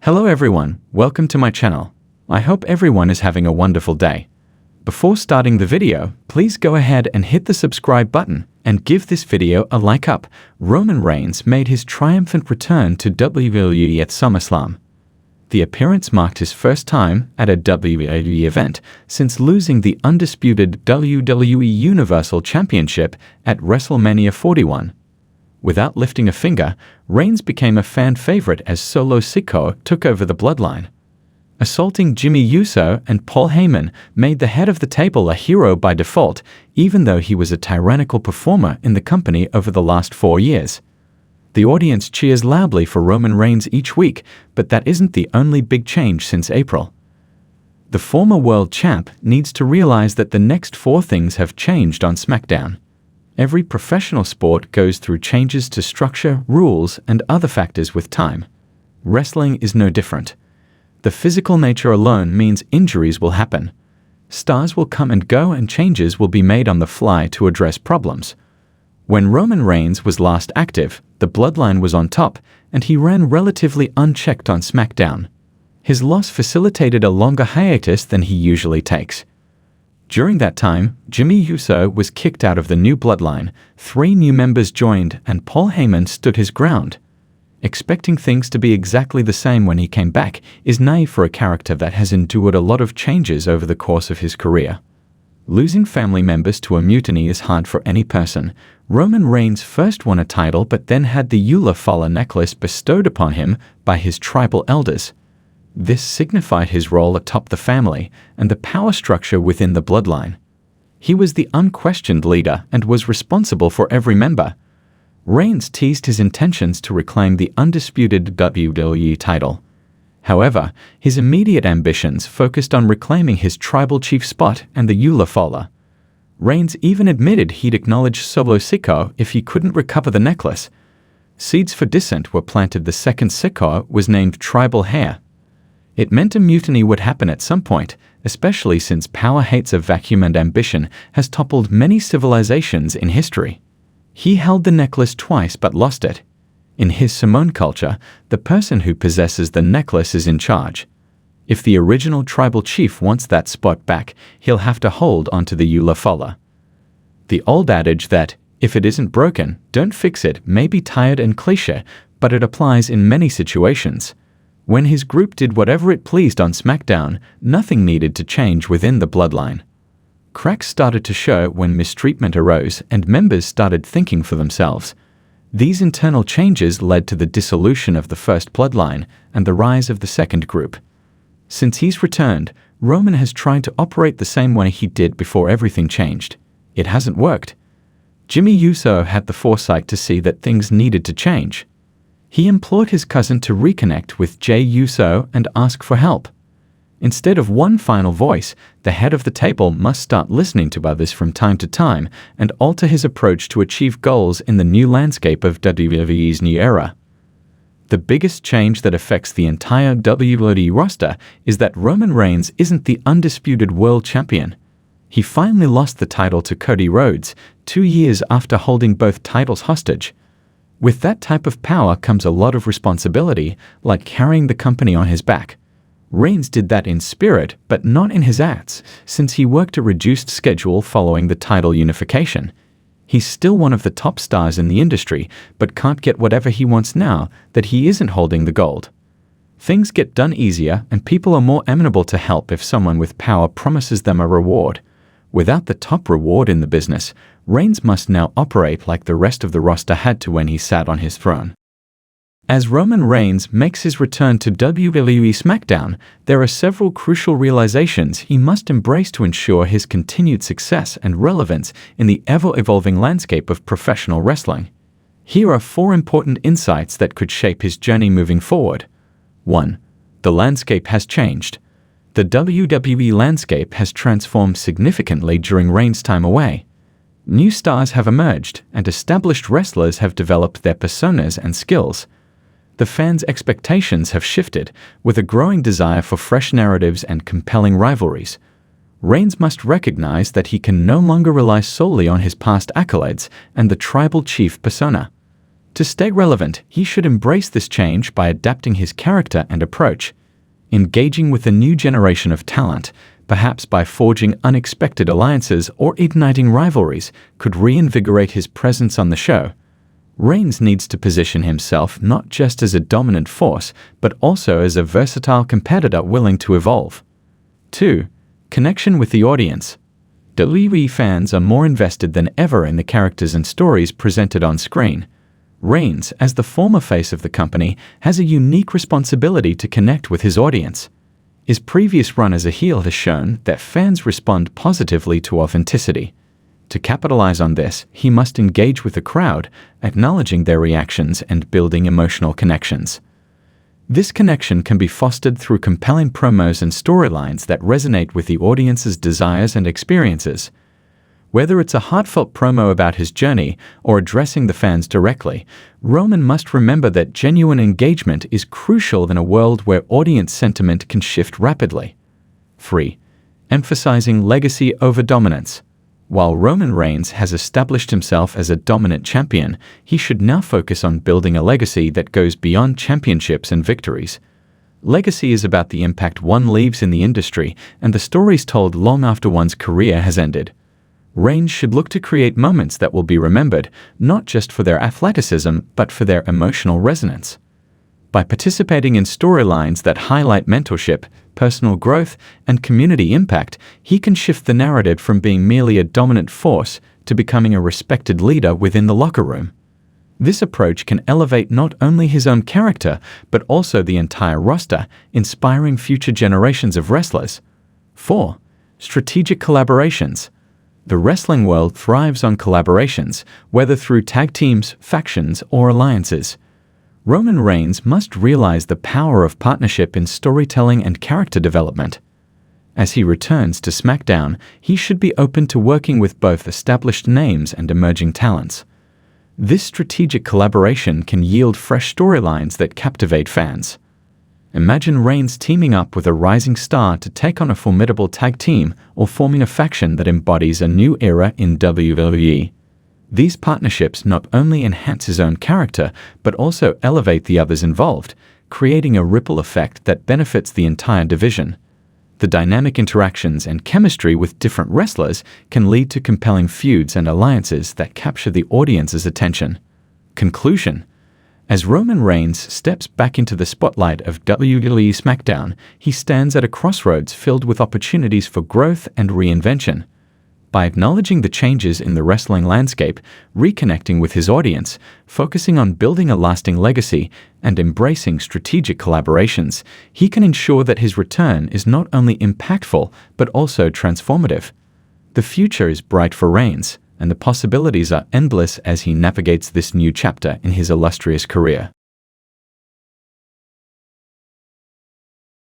Hello everyone, welcome to my channel. I hope everyone is having a wonderful day. Before starting the video, please go ahead and hit the subscribe button and give this video a like up. Roman Reigns made his triumphant return to WWE at SummerSlam. The appearance marked his first time at a WWE event since losing the undisputed WWE Universal Championship at WrestleMania 41. Without lifting a finger, Reigns became a fan favorite as Solo Sikoa took over the bloodline. Assaulting Jimmy Uso and Paul Heyman made the head of the table a hero by default, even though he was a tyrannical performer in the company over the last 4 years. The audience cheers loudly for Roman Reigns each week, but that isn't the only big change since April. The former world champ needs to realize that the next 4 things have changed on SmackDown. Every professional sport goes through changes to structure, rules, and other factors with time. Wrestling is no different. The physical nature alone means injuries will happen. Stars will come and go and changes will be made on the fly to address problems. When Roman Reigns was last active, the bloodline was on top, and he ran relatively unchecked on SmackDown. His loss facilitated a longer hiatus than he usually takes. During that time, Jimmy Uso was kicked out of the new bloodline, 3 new members joined, and Paul Heyman stood his ground. Expecting things to be exactly the same when he came back is naive for a character that has endured a lot of changes over the course of his career. Losing family members to a mutiny is hard for any person. Roman Reigns first won a title but then had the Eula Fala necklace bestowed upon him by his tribal elders. This signified his role atop the family and the power structure within the bloodline. He was the unquestioned leader and was responsible for every member. Reigns teased his intentions to reclaim the undisputed WWE title. However, his immediate ambitions focused on reclaiming his tribal chief spot and the Eula Fala. Reigns even admitted he'd acknowledge Solo Sikoa if he couldn't recover the necklace. Seeds for dissent were planted. The second Sikoa was named Tribal Hair. It meant a mutiny would happen at some point, especially since power hates a vacuum and ambition has toppled many civilizations in history. He held the necklace twice but lost it. In his Samoan culture, the person who possesses the necklace is in charge. If the original tribal chief wants that spot back, he'll have to hold onto the Eula Fala. The old adage that, if it isn't broken, don't fix it, may be tired and cliché, but it applies in many situations. When his group did whatever it pleased on SmackDown, nothing needed to change within the bloodline. Cracks started to show when mistreatment arose and members started thinking for themselves. These internal changes led to the dissolution of the first bloodline and the rise of the second group. Since he's returned, Roman has tried to operate the same way he did before everything changed. It hasn't worked. Jimmy Uso had the foresight to see that things needed to change. He implored his cousin to reconnect with Jey Uso and ask for help. Instead of one final voice, the head of the table must start listening to others from time to time and alter his approach to achieve goals in the new landscape of WWE's new era. The biggest change that affects the entire WWE roster is that Roman Reigns isn't the undisputed world champion. He finally lost the title to Cody Rhodes 2 years after holding both titles hostage. With that type of power comes a lot of responsibility, like carrying the company on his back. Reigns did that in spirit, but not in his acts, since he worked a reduced schedule following the title unification. He's still one of the top stars in the industry, but can't get whatever he wants now that he isn't holding the gold. Things get done easier, and people are more amenable to help if someone with power promises them a reward. Without the top reward in the business, Reigns must now operate like the rest of the roster had to when he sat on his throne. As Roman Reigns makes his return to WWE SmackDown, there are several crucial realizations he must embrace to ensure his continued success and relevance in the ever-evolving landscape of professional wrestling. Here are 4 important insights that could shape his journey moving forward. 1. The landscape has changed. The WWE landscape has transformed significantly during Reigns' time away. New stars have emerged, and established wrestlers have developed their personas and skills. The fans' expectations have shifted, with a growing desire for fresh narratives and compelling rivalries. Reigns must recognize that he can no longer rely solely on his past accolades and the tribal chief persona. To stay relevant, he should embrace this change by adapting his character and approach, engaging with a new generation of talent, perhaps by forging unexpected alliances or igniting rivalries, could reinvigorate his presence on the show. Reigns needs to position himself not just as a dominant force, but also as a versatile competitor willing to evolve. 2. Connection with the audience. WWE fans are more invested than ever in the characters and stories presented on screen. Reigns, as the former face of the company, has a unique responsibility to connect with his audience. His previous run as a heel has shown that fans respond positively to authenticity. To capitalize on this, he must engage with the crowd, acknowledging their reactions and building emotional connections. This connection can be fostered through compelling promos and storylines that resonate with the audience's desires and experiences. Whether it's a heartfelt promo about his journey or addressing the fans directly, Roman must remember that genuine engagement is crucial in a world where audience sentiment can shift rapidly. 3. Emphasizing legacy over dominance. While Roman Reigns has established himself as a dominant champion, he should now focus on building a legacy that goes beyond championships and victories. Legacy is about the impact one leaves in the industry and the stories told long after one's career has ended. Reigns should look to create moments that will be remembered, not just for their athleticism, but for their emotional resonance. By participating in storylines that highlight mentorship, personal growth, and community impact, he can shift the narrative from being merely a dominant force to becoming a respected leader within the locker room. This approach can elevate not only his own character, but also the entire roster, inspiring future generations of wrestlers. 4. Strategic collaborations. The wrestling world thrives on collaborations, whether through tag teams, factions, or alliances. Roman Reigns must realize the power of partnership in storytelling and character development. As he returns to SmackDown, he should be open to working with both established names and emerging talents. This strategic collaboration can yield fresh storylines that captivate fans. Imagine Reigns teaming up with a rising star to take on a formidable tag team or forming a faction that embodies a new era in WWE. These partnerships not only enhance his own character, but also elevate the others involved, creating a ripple effect that benefits the entire division. The dynamic interactions and chemistry with different wrestlers can lead to compelling feuds and alliances that capture the audience's attention. Conclusion. As Roman Reigns steps back into the spotlight of WWE SmackDown, he stands at a crossroads filled with opportunities for growth and reinvention. By acknowledging the changes in the wrestling landscape, reconnecting with his audience, focusing on building a lasting legacy, and embracing strategic collaborations, he can ensure that his return is not only impactful, but also transformative. The future is bright for Reigns, and the possibilities are endless as he navigates this new chapter in his illustrious career.